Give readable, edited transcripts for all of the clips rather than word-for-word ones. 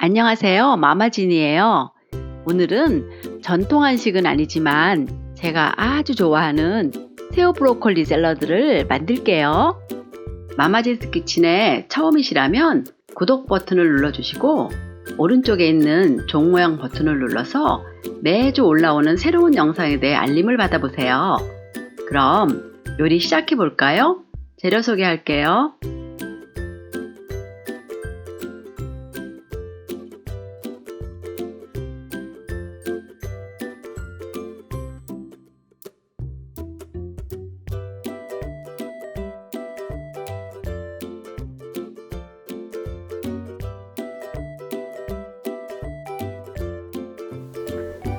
안녕하세요. 마마진이에요. 오늘은 전통 한식은 아니지만 제가 아주 좋아하는 새우 브로콜리 샐러드를 만들게요. 마마진스 키친에 처음이시라면 구독 버튼을 눌러주시고 오른쪽에 있는 종 모양 버튼을 눌러서 매주 올라오는 새로운 영상에 대해 알림을 받아보세요. 그럼 요리 시작해 볼까요? 재료 소개할게요.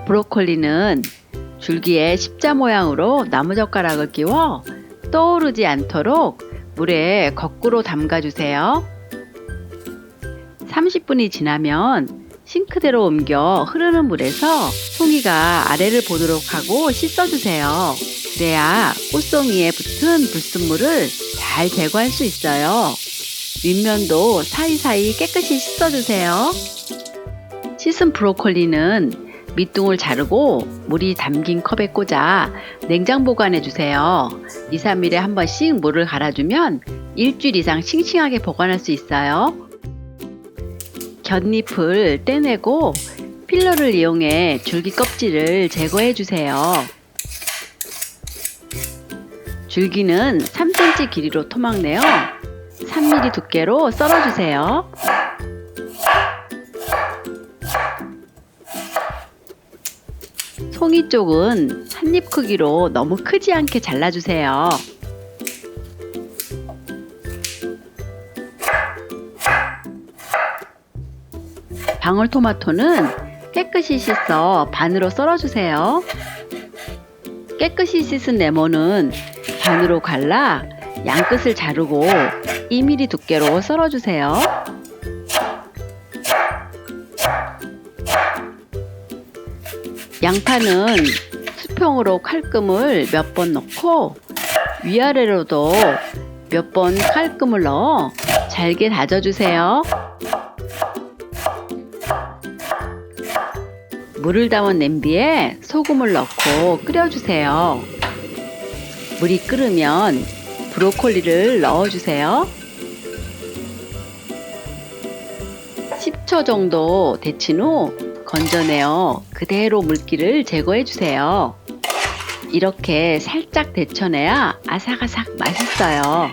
브로콜리는 줄기에 십자 모양으로 나무젓가락을 끼워 떠오르지 않도록 물에 거꾸로 담가주세요. 30분이 지나면 싱크대로 옮겨 흐르는 물에서 송이가 아래를 보도록 하고 씻어주세요. 그래야 꽃송이에 붙은 불순물을 잘 제거할 수 있어요. 윗면도 사이사이 깨끗이 씻어주세요. 씻은 브로콜리는 밑둥을 자르고 물이 담긴 컵에 꽂아 냉장 보관해 주세요. 2, 3일에 한 번씩 물을 갈아주면 일주일 이상 싱싱하게 보관할 수 있어요. 곁잎을 떼내고 필러를 이용해 줄기 껍질을 제거해 주세요. 줄기는 3cm 길이로 토막내어 3mm 두께로 썰어주세요. 송이 쪽은 한 입 크기로 너무 크지 않게 잘라주세요. 방울토마토는 깨끗이 씻어 반으로 썰어주세요. 깨끗이 씻은 레몬은 반으로 갈라 양끝을 자르고 2mm 두께로 썰어주세요. 양파는 수평으로 칼금을 몇 번 넣고 위아래로도 몇 번 칼금을 넣어 잘게 다져주세요. 물을 담은 냄비에 소금을 넣고 끓여주세요. 물이 끓으면 브로콜리를 넣어주세요. 10초 정도 데친 후 건져내어 그대로 물기를 제거해 주세요. 이렇게 살짝 데쳐내야 아삭아삭 맛있어요.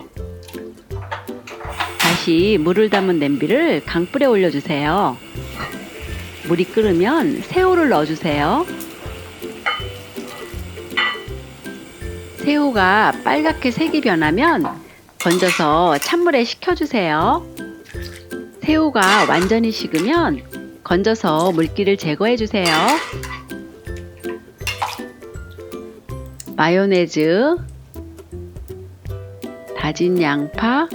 다시 물을 담은 냄비를 강불에 올려주세요. 물이 끓으면 새우를 넣어주세요. 새우가 빨갛게 색이 변하면 건져서 찬물에 식혀주세요. 새우가 완전히 식으면 건져서 물기를 제거해 주세요. 마요네즈, 다진 양파,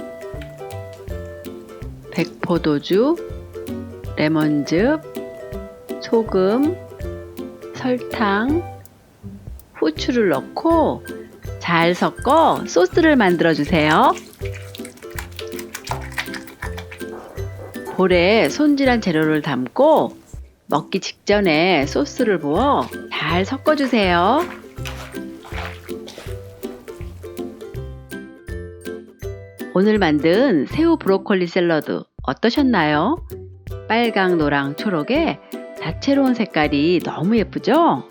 백포도주, 레몬즙, 소금, 설탕, 후추를 넣고 잘 섞어 소스를 만들어 주세요. 볼에 손질한 재료를 담고 먹기 직전에 소스를 부어 잘 섞어주세요. 오늘 만든 새우 브로콜리 샐러드 어떠셨나요? 빨강, 노랑, 초록의 다채로운 색깔이 너무 예쁘죠?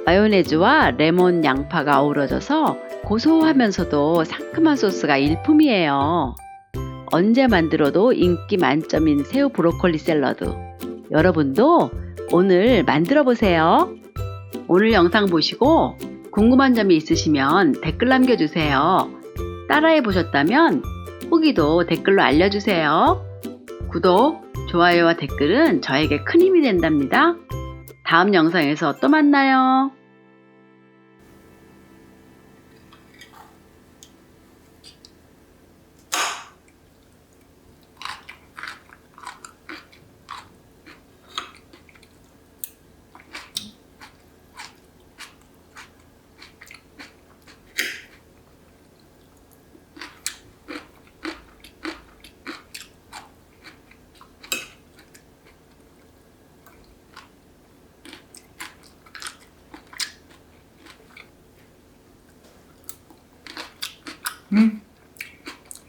마요네즈와 레몬, 양파가 어우러져서 고소하면서도 상큼한 소스가 일품이에요. 언제 만들어도 인기 만점인 새우 브로콜리 샐러드. 여러분도 오늘 만들어 보세요. 오늘 영상 보시고 궁금한 점이 있으시면 댓글 남겨주세요. 따라해 보셨다면 후기도 댓글로 알려주세요. 구독, 좋아요와 댓글은 저에게 큰 힘이 된답니다. 다음 영상에서 또 만나요.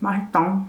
맛있다.